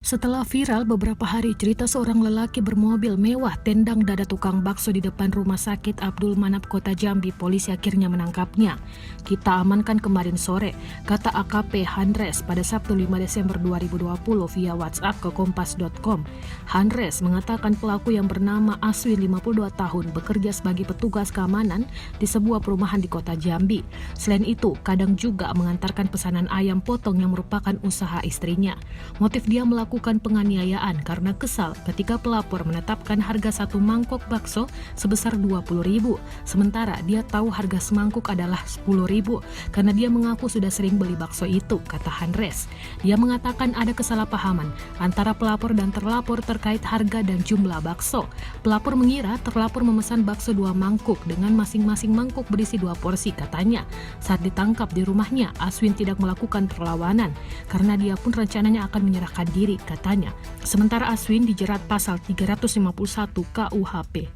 Setelah viral beberapa hari cerita seorang lelaki bermobil mewah tendang dada tukang bakso di depan rumah sakit Abdul Manap Kota Jambi, polisi akhirnya menangkapnya. Kita amankan kemarin sore, kata AKP Handres pada Sabtu 5 Desember 2020 via WhatsApp ke kompas.com. Handres mengatakan pelaku yang bernama Aswin 52 tahun bekerja sebagai petugas keamanan di sebuah perumahan di Kota Jambi. Selain itu, kadang juga mengantarkan pesanan ayam potong yang merupakan usaha istrinya. Motif dia melakukan penganiayaan karena kesal ketika pelapor menetapkan harga satu mangkok bakso sebesar 20.000, sementara dia tahu harga semangkuk adalah 10.000 karena dia mengaku sudah sering beli bakso itu, kata Handres. Dia mengatakan ada kesalahpahaman antara pelapor dan terlapor terkait harga dan jumlah bakso. Pelapor mengira terlapor memesan bakso 2 mangkuk dengan masing-masing mangkuk berisi 2 porsi, katanya. Saat ditangkap di rumahnya, Aswin tidak melakukan perlawanan karena dia pun rencananya akan menyerahkan diri, katanya. Sementara Aswin dijerat pasal 351 KUHP.